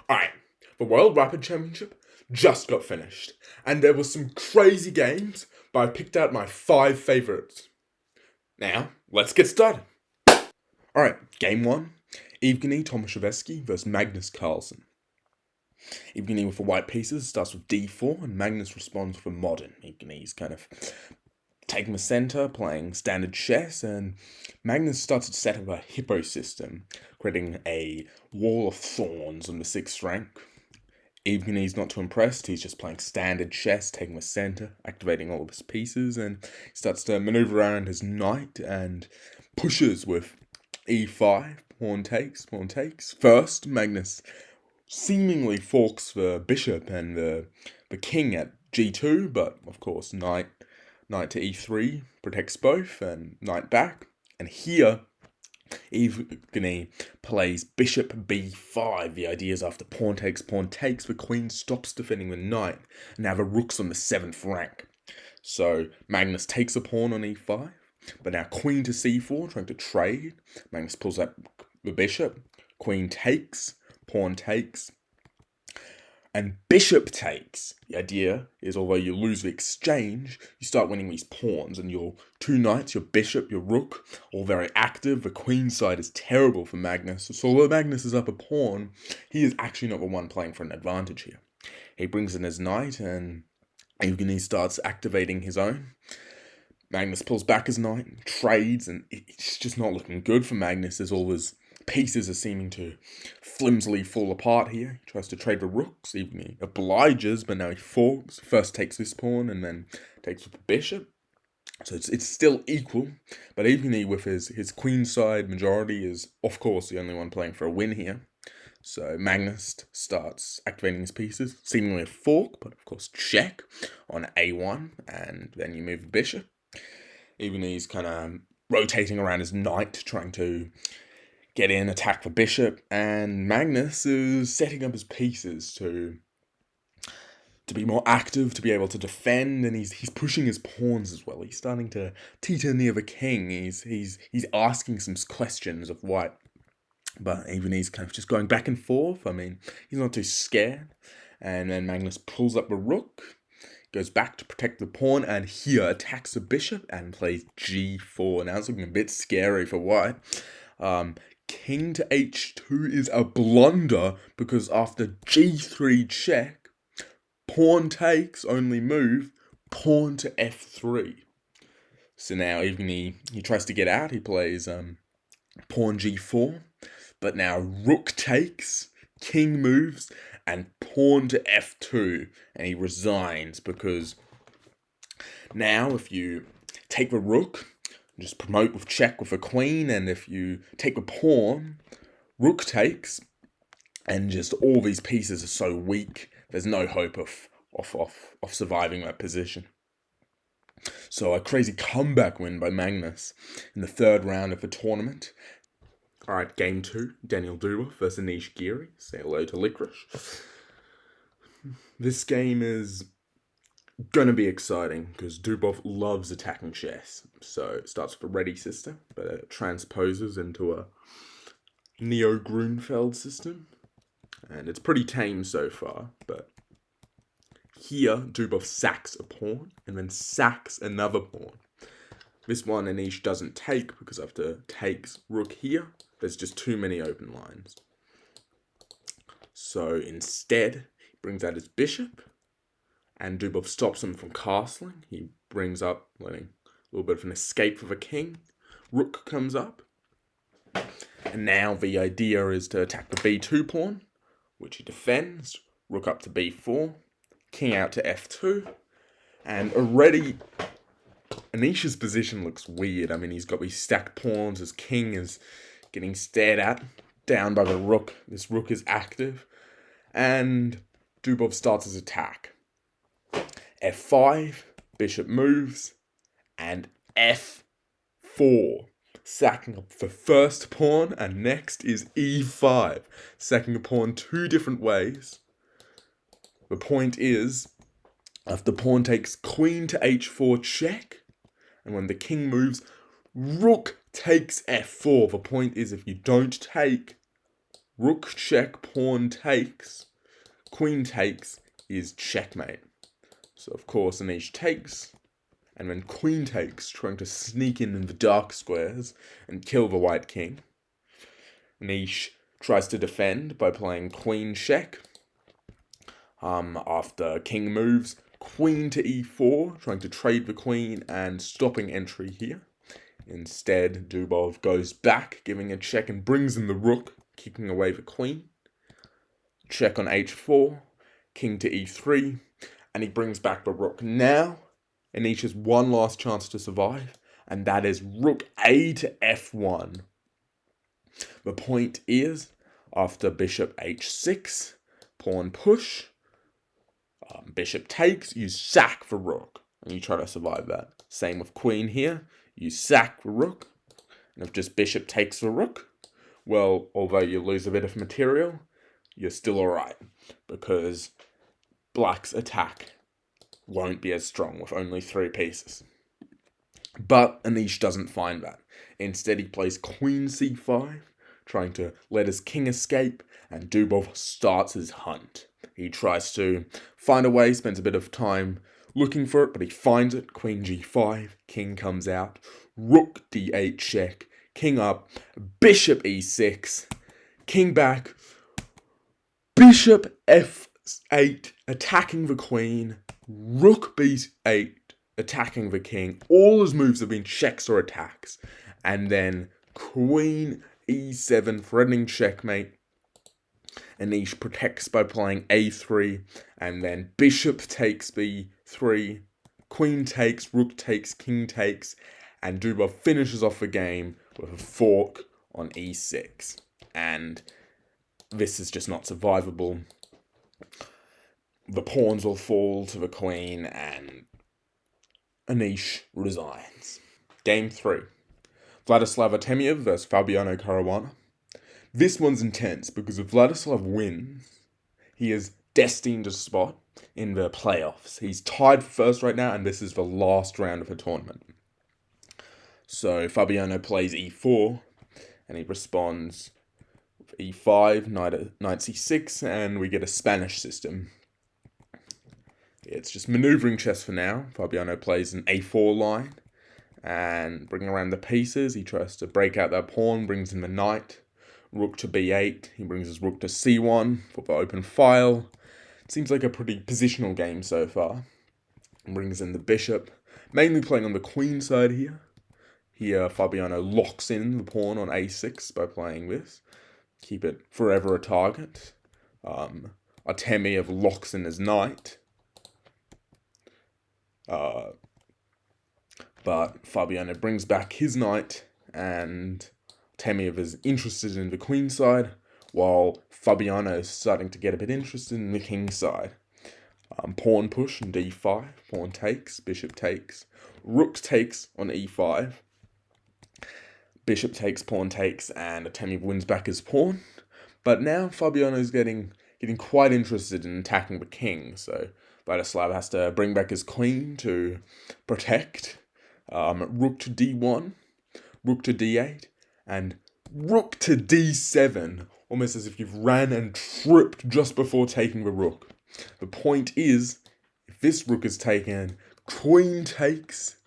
Alright, the World Rapid Championship just got finished, and there were some crazy games, but I picked out my 5 favourites. Now, let's get started. Alright, game 1, Evgeny Tomashevsky versus Magnus Carlsen. Evgeny with the white pieces starts with d4, and Magnus responds with a modern. Evgeny's kind of taking the centre, playing standard chess, and Magnus starts to set up a hippo system, creating a wall of thorns on the 6th rank. Evgeny's not too impressed, he's just playing standard chess, taking the centre, activating all of his pieces, and he starts to manoeuvre around his knight and pushes with e5, pawn takes. First, Magnus seemingly forks the bishop and the king at g2, but of course knight to e3 protects both, and knight back. And here, Evgeny plays bishop b5. The idea is after pawn takes, the queen stops defending the knight, and now the rook's on the 7th rank. So Magnus takes a pawn on e5, but now queen to c4, trying to trade. Magnus pulls up the bishop, queen takes, pawn takes, and bishop takes. The idea is, although you lose the exchange, you start winning these pawns, and your 2 knights, your bishop, your rook, all very active. The queen side is terrible for Magnus, so although Magnus is up a pawn, he is actually not the one playing for an advantage here. He brings in his knight, and Evgeny starts activating his own. Magnus pulls back his knight, trades, and it's just not looking good for Magnus, as all his pieces are seeming to flimsily fall apart here. He tries to trade the rooks, Evgeny obliges, but now he forks. First takes this pawn, and then takes with the bishop. So it's still equal, but Evgeny with his queenside majority is, of course, the only one playing for a win here. So Magnus starts activating his pieces, seemingly a fork, but of course check on a1, and then you move the bishop. Evgeny's kind of rotating around his knight, trying to get in, attack the bishop, and Magnus is setting up his pieces to be more active, to be able to defend, and he's pushing his pawns as well. He's starting to teeter near the king. He's asking some questions of white, but Evgeny's kind of just going back and forth. I mean, he's not too scared, and then Magnus pulls up the rook, goes back to protect the pawn, and here attacks the bishop and plays g4. Now it's looking a bit scary for white. King to h2 is a blunder, because after g3 check, pawn takes, only move, pawn to f3. So now Evgeny, he tries to get out, he plays pawn g4, but now rook takes, king moves, and pawn to f2, and he resigns, because now if you take the rook, just promote with check with a queen, and if you take a pawn, rook takes, and just all these pieces are so weak, there's no hope of surviving that position. So a crazy comeback win by Magnus in the 3rd round of the tournament. Alright, game 2, Daniil Dubov versus Anish. Say hello to Licorice. This game is gonna be exciting, because Dubov loves attacking chess. So it starts with a ready system, but it transposes into a Neo-Grunfeld system. And it's pretty tame so far, but here Dubov sacks a pawn, and then sacks another pawn. This one Anish doesn't take, because after takes rook here, there's just too many open lines. So instead, he brings out his bishop, and Dubov stops him from castling. He brings up, letting a little bit of an escape for the king. Rook comes up. And now the idea is to attack the b2 pawn, which he defends. Rook up to b4. King out to f2. And already, Anish's position looks weird. I mean, he's got these stacked pawns. His king is getting stared at, down by the rook. This rook is active. And Dubov starts his attack. f5, bishop moves, and f4, sacking up the first pawn, and next is e5, sacking a pawn 2 different ways. The point is, after pawn takes, queen to h4 check, and when the king moves, rook takes f4. The point is, if you don't take, rook check, pawn takes, queen takes is checkmate. So of course Anish takes, and then queen takes, trying to sneak in the dark squares and kill the white king. Anish tries to defend by playing queen check. After king moves, queen to e4, trying to trade the queen and stopping entry here. Instead, Dubov goes back, giving a check and brings in the rook, kicking away the queen. Check on h4, king to e3, and he brings back the rook. Now, Anish has one last chance to survive, and that is rook a to f1. The point is, after bishop h6, pawn push, bishop takes, you sack the rook, and you try to survive that. Same with queen here, you sack the rook, and if just bishop takes the rook, well, although you lose a bit of material, you're still alright, because black's attack won't be as strong with only 3 pieces. But Anish doesn't find that. Instead, he plays queen c5, trying to let his king escape, and Dubov starts his hunt. He tries to find a way, spends a bit of time looking for it, but he finds it. Queen g5, king comes out, rook d8 check, king up, bishop e6, king back, bishop f8, attacking the queen, rook b8, attacking the king. All his moves have been checks or attacks. And then queen e7, threatening checkmate. Anish protects by playing a3, and then bishop takes b3, queen takes, rook takes, king takes, and Dubov finishes off the game with a fork on e6. And this is just not survivable. The pawns will fall to the queen, and Anish resigns. Game 3. Vladislav Artemiev versus Fabiano Caruana. This one's intense because if Vladislav wins, he is destined to spot in the playoffs. He's tied first right now, and this is the last round of the tournament. So Fabiano plays e4, and he responds with e5, knight c6, and we get a Spanish system. It's just maneuvering chess for now. Fabiano plays an a4 line, and bringing around the pieces, he tries to break out that pawn, brings in the knight, rook to b8, he brings his rook to c1 for the open file. It seems like a pretty positional game so far. Brings in the bishop, mainly playing on the queen side here. Here, Fabiano locks in the pawn on a6 by playing this. Keep it forever a target. Artemiev locks in his knight. But Fabiano brings back his knight, and Artemiev is interested in the queen side, while Fabiano is starting to get a bit interested in the king side. Pawn push on d5, pawn takes, bishop takes, rook takes on e5, bishop takes, pawn takes, and Artemiev wins back his pawn. But now Fabiano is getting quite interested in attacking the king, so Vladislav has to bring back his queen to protect. Rook to d1, rook to d8, and rook to d7, almost as if you've ran and tripped just before taking the rook. The point is, if this rook is taken, queen takes,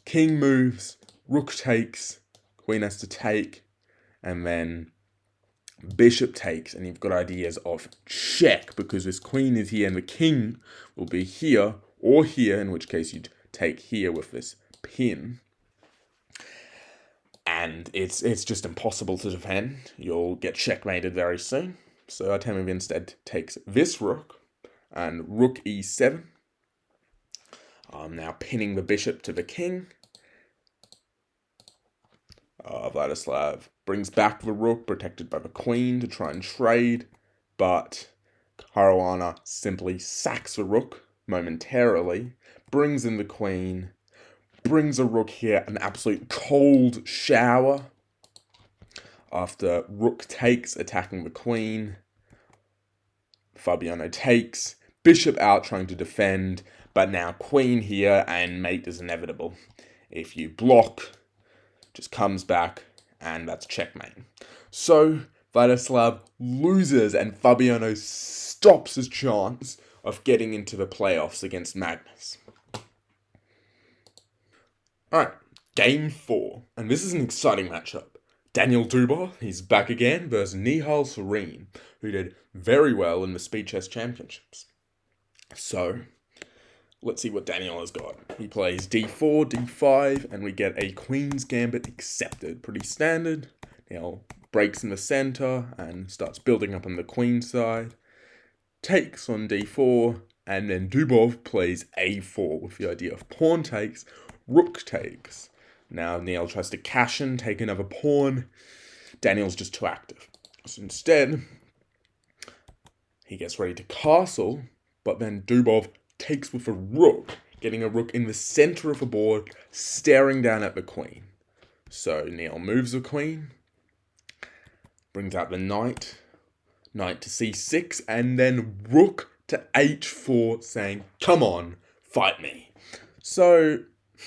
king moves, rook takes, queen has to take, and then bishop takes, and you've got ideas of check, because this queen is here and the king will be here or here, in which case you'd take here with this pin. And it's just impossible to defend. You'll get checkmated very soon. So Artemiev instead takes this rook and rook e7. Now pinning the bishop to the king. Vladislav brings back the rook, protected by the queen, to try and trade, but Caruana simply sacks the rook momentarily, brings in the queen, brings a rook here, an absolute cold shower. After rook takes, attacking the queen, Fabiano takes, bishop out trying to defend, but now queen here, and mate is inevitable. If you block, just comes back, and that's checkmate. So Vladislav loses and Fabiano stops his chance of getting into the playoffs against Magnus. Alright, Game 4. And this is an exciting matchup. Daniil Dubov, he's back again, versus Nihal Sarin, who did very well in the Speed Chess Championships. So, let's see what Daniil has got. He plays d4, d5, and we get a Queen's Gambit accepted. Pretty standard. Now, breaks in the center and starts building up on the Queen side. Takes on d4, and then Dubov plays a4 with the idea of pawn takes, rook takes. Now Nihal tries to cash in, take another pawn. Daniil's just too active. So instead, he gets ready to castle, but then Dubov takes with a rook, getting a rook in the center of the board, staring down at the queen. So Nihal moves the queen, brings out the knight, knight to c6, and then rook to h4, saying, come on, fight me. So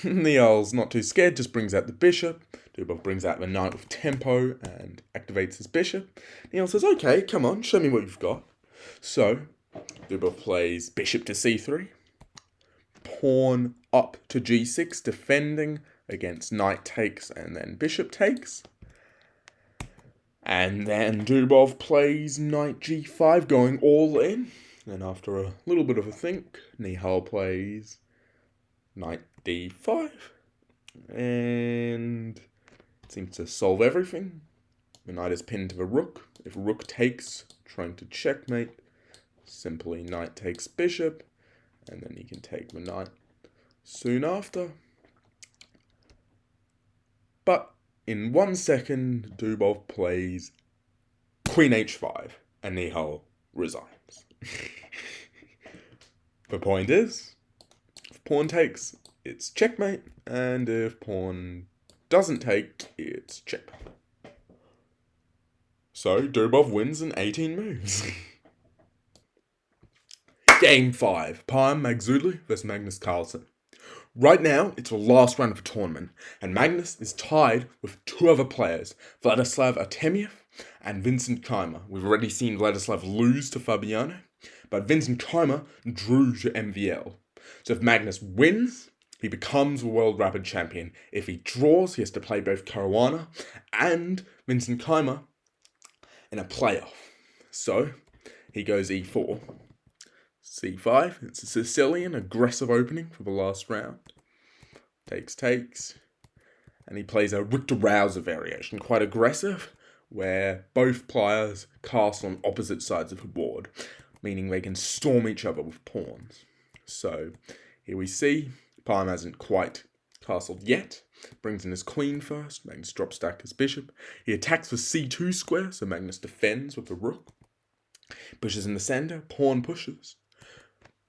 Nihal's not too scared, just brings out the bishop. Dubov brings out the knight with tempo and activates his bishop. Nihal says, okay, come on, show me what you've got. So Dubov plays bishop to c3, pawn up to g6, defending against knight takes and then bishop takes. And then Dubov plays knight g5, going all in. And after a little bit of a think, Nihal plays knight d5, and it seems to solve everything. The knight is pinned to the rook. If rook takes, trying to checkmate, simply knight takes bishop, and then you can take the knight soon after. But in 1 second, Dubov plays queen h5, and Nihal resigns. The point is, if pawn takes, it's checkmate, and if pawn doesn't take, it's checkmate. So Dubov wins in 18 moves. Game 5, Parham Maghsoodloo vs Magnus Carlsen. Right now, it's the last round of the tournament, and Magnus is tied with 2 other players, Vladislav Artemiev and Vincent Keymer. We've already seen Vladislav lose to Fabiano, but Vincent Keymer drew to MVL. So if Magnus wins, he becomes a world rapid champion. If he draws, he has to play both Caruana and Vincent Keymer in a playoff. So he goes e4, c5. It's a Sicilian aggressive opening for the last round. Takes, and he plays a Richter Rouser variation, quite aggressive, where both players castle on opposite sides of the board, meaning they can storm each other with pawns. So here we see Parham hasn't quite castled yet. Brings in his queen first. Magnus drops back his bishop. He attacks with c2 square, so Magnus defends with the rook. Pushes in the center. Pawn pushes.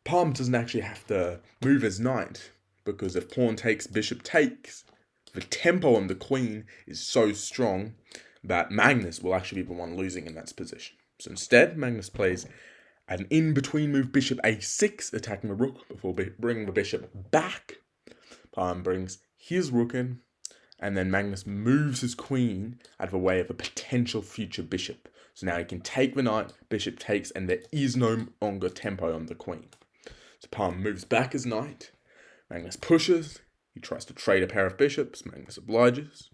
Parham doesn't actually have to move his knight, because if pawn takes, bishop takes, the tempo on the queen is so strong that Magnus will actually be the one losing in that position. So instead, Magnus plays an in-between move, bishop a6, attacking the rook before bringing the bishop back. Parham brings his rook in, and then Magnus moves his queen out of the way of a potential future bishop. So now he can take the knight, bishop takes, and there is no longer tempo on the queen. So Parham moves back his knight. Magnus pushes. He tries to trade a pair of bishops. Magnus obliges.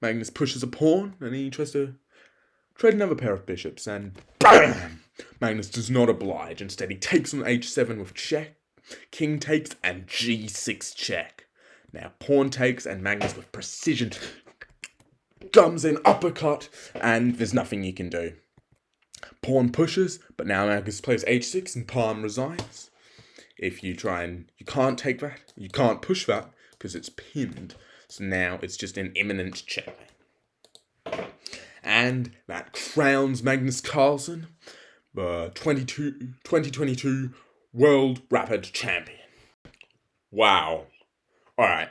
Magnus pushes a pawn, and he tries to trade another pair of bishops, and BAM! Magnus does not oblige. Instead, he takes on h7 with check. King takes, and g6 check. Now, pawn takes, and Magnus with precision comes in, uppercut, and there's nothing you can do. Pawn pushes, but now Magnus plays h6, and Parham resigns. If you try and you can't take that, you can't push that, because it's pinned. So now it's just an imminent checkmate. And that crowns Magnus Carlsen the 2022 World Rapid Champion. Wow. Alright.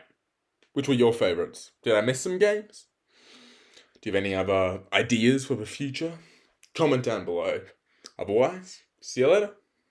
Which were your favourites? Did I miss some games? Do you have any other ideas for the future? Comment down below. Otherwise, see you later.